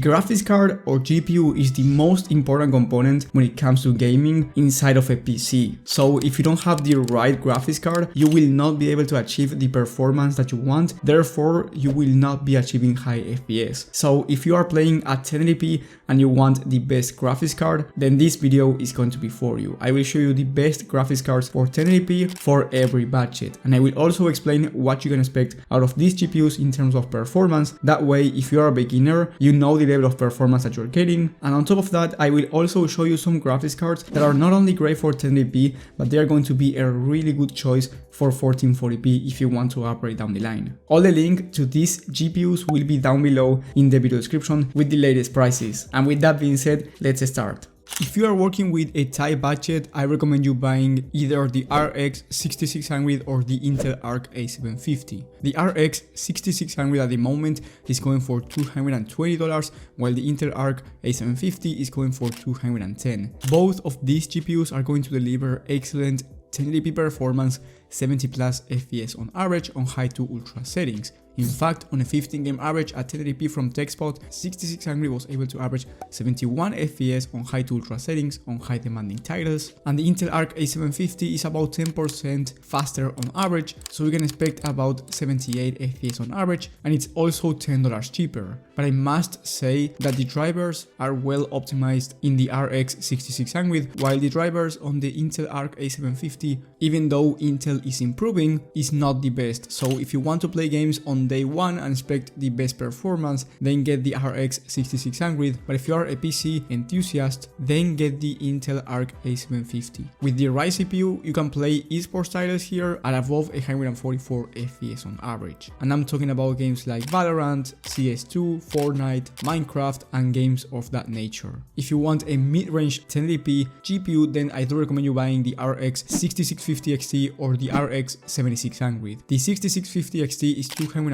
graphics card or GPU is the most important component when it comes to gaming inside of a PC. So if you don't have the right graphics card, you will not be able to achieve the performance that you want. Therefore, you will not be achieving high FPS. So if you are playing at 1080p and you want the best graphics card, then this video is going to be for you. I will show you the best graphics cards for 1080p for every budget. And I will also explain what you can expect out of these GPUs in terms of performance. That way, if you are a beginner, you know the level of performance that you're getting. And on top of that, I will also show you some graphics cards that are not only great for 1080p, but they are going to be a really good choice for 1440p if you want to upgrade down the line. All the link to these GPUs will be down below in the video description with the latest prices. And with that being said, let's start. If you are working with a tight budget, I recommend you buying either the RX 6600 or the Intel Arc A750. The RX 6600 at the moment is going for $220, while the Intel Arc A750 is going for $210. Both of these GPUs are going to deliver excellent 1080p performance, 70 plus FPS on average on high to ultra settings. In fact, on a 15 game average at 1080p from TechSpot, 6600 was able to average 71 FPS on high to ultra settings on high demanding titles, and the Intel Arc A750 is about 10% faster on average, so we can expect about 78 FPS on average, and it's also $10 cheaper. But I must say that the drivers are well optimized in the RX 6600, while the drivers on the Intel Arc A750, even though Intel is improving, is not the best. So if you want to play games on day one and expect the best performance, then get the RX 6600, but if you are a PC enthusiast, then get the Intel Arc A750. With the right CPU, you can play esports titles here at above 144 FPS on average. And I'm talking about games like Valorant, CS2, Fortnite, Minecraft, and games of that nature. If you want a mid-range 1080p GPU, then I do recommend you buying the RX 6650 XT or the RX 7600. The 6650 XT is $250,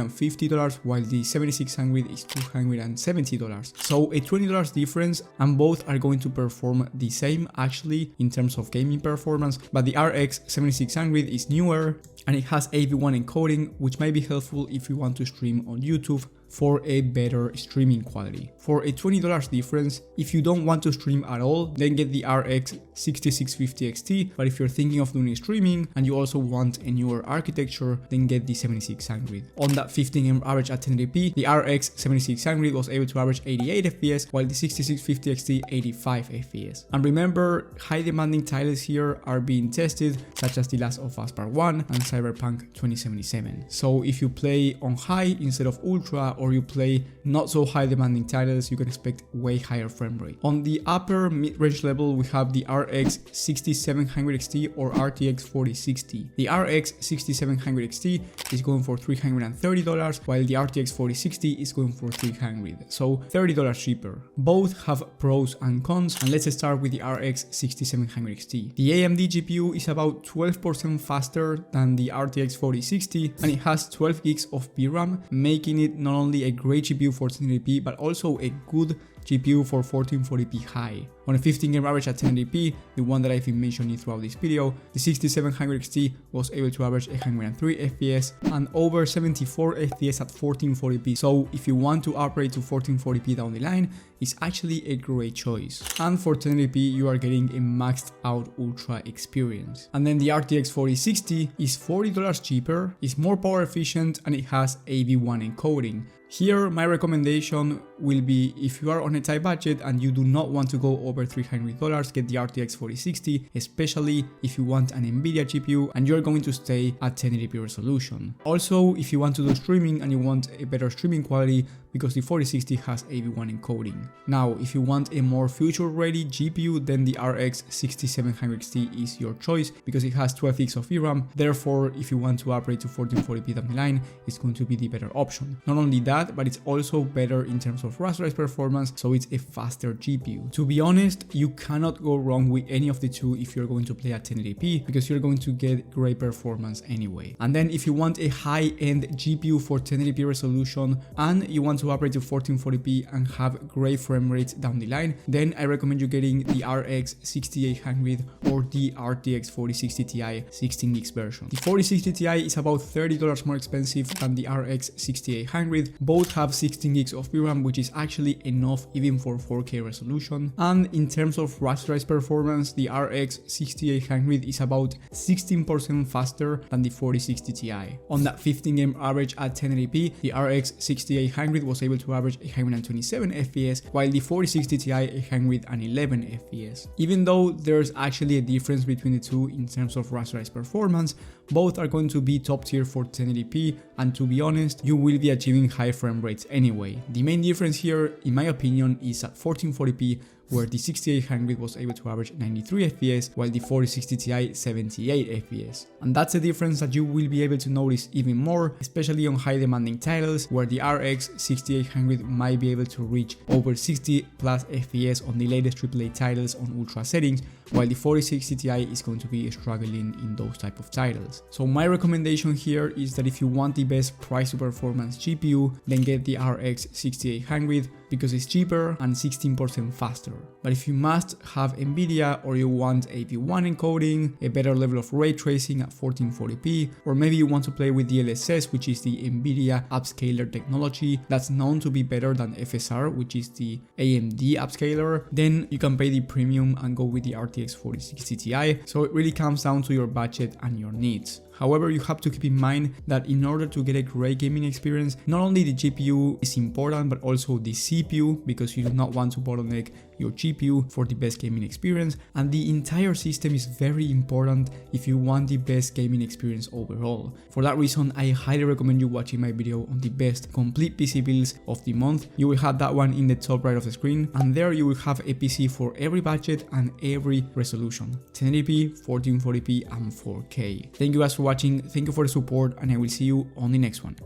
while the 7600 is $270. So a $20 difference, and both are going to perform the same actually in terms of gaming performance, but the RX 7600 is newer and it has AV1 encoding, which might be helpful if you want to stream on YouTube for a better streaming quality. For a $20 difference, if you don't want to stream at all, then get the RX 6650 XT, but if you're thinking of doing streaming and you also want a newer architecture, then get the 7600. On that 15 average at 1080p, the RX 7600 was able to average 88 FPS, while the 6650 XT 85 FPS. And remember, high demanding titles here are being tested, such as The Last of Us Part 1 and Cyberpunk 2077. So if you play on high instead of ultra, or you play not so high demanding titles, you can expect way higher frame rate. On the upper mid-range level, we have the RX 6700 XT or RTX 4060. The RX 6700 XT is going for $330, while the RTX 4060 is going for $300, so $30 cheaper. Both have pros and cons, and let's start with the RX 6700 XT. The AMD GPU is about 12% faster than the RTX 4060, and it has 12 gigs of VRAM, making it not only a great GPU for 1080p, but also a good GPU for 1440p high. On a 15 game average at 1080p, the one that I've been mentioning throughout this video, the 6700 XT was able to average 103 FPS and over 74 FPS at 1440p. So if you want to upgrade to 1440p down the line, it's actually a great choice. And for 1080p, you are getting a maxed out ultra experience. And then the RTX 4060 is $40 cheaper, is more power efficient, and it has AV1 encoding. Here, my recommendation will be, if you are on a tight budget and you do not want to go over $300, get the RTX 4060, especially if you want an Nvidia GPU and you're going to stay at 1080p resolution. Also, if you want to do streaming and you want a better streaming quality, because the 4060 has AV1 encoding. Now, if you want a more future-ready GPU, then the RX 6700 XT is your choice because it has 12 gigs of VRAM. Therefore, if you want to upgrade to 1440p down the line, it's going to be the better option. Not only that, but it's also better in terms of rasterized performance, so it's a faster GPU. To be honest, you cannot go wrong with any of the two if you're going to play at 1080p, because you're going to get great performance anyway. And then if you want a high-end GPU for 1080p resolution and you want to upgrade to 1440p and have great frame rates down the line, then I recommend you getting the RX 6800 or the RTX 4060 Ti 16 gigs version. The 4060 Ti is about $30 more expensive than the RX 6800. Both have 16 gigs of VRAM, which which is actually enough even for 4K resolution. And in terms of rasterized performance, the RX 6800 is about 16% faster than the 4060 Ti. On that 15 game average at 1080p, the RX 6800 was able to average 127 FPS, while the 4060 Ti 111 FPS. Even though there's actually a difference between the two in terms of rasterized performance, both are going to be top tier for 1080p, and to be honest, you will be achieving high frame rates anyway. The main difference here, in my opinion, is at 1440p, where the 6800 was able to average 93 FPS, while the 4060 Ti 78 FPS. And that's a difference that you will be able to notice even more, especially on high demanding titles, where the RX 6800 might be able to reach over 60 plus FPS on the latest AAA titles on ultra settings, while the 4060 Ti is going to be struggling in those type of titles. So my recommendation here is that if you want the best price to performance GPU, then get the RX 6800 because it's cheaper and 16% faster. But if you must have Nvidia, or you want AV1 encoding, a better level of ray tracing at 1440p, or maybe you want to play with DLSS, which is the Nvidia upscaler technology that's known to be better than FSR, which is the AMD upscaler, then you can pay the premium and go with the RTX 4060 Ti. So it really comes down to your budget and your needs. However, you have to keep in mind that in order to get a great gaming experience, not only the GPU is important, but also the CPU, because you do not want to bottleneck your GPU for the best gaming experience, and the entire system is very important if you want the best gaming experience overall. For that reason, I highly recommend you watching my video on the best complete PC builds of the month. You will have that one in the top right of the screen, and there you will have a PC for every budget and every resolution: 1080p, 1440p and 4K. Thank you guys for watching, thank you for the support, and I will see you on the next one.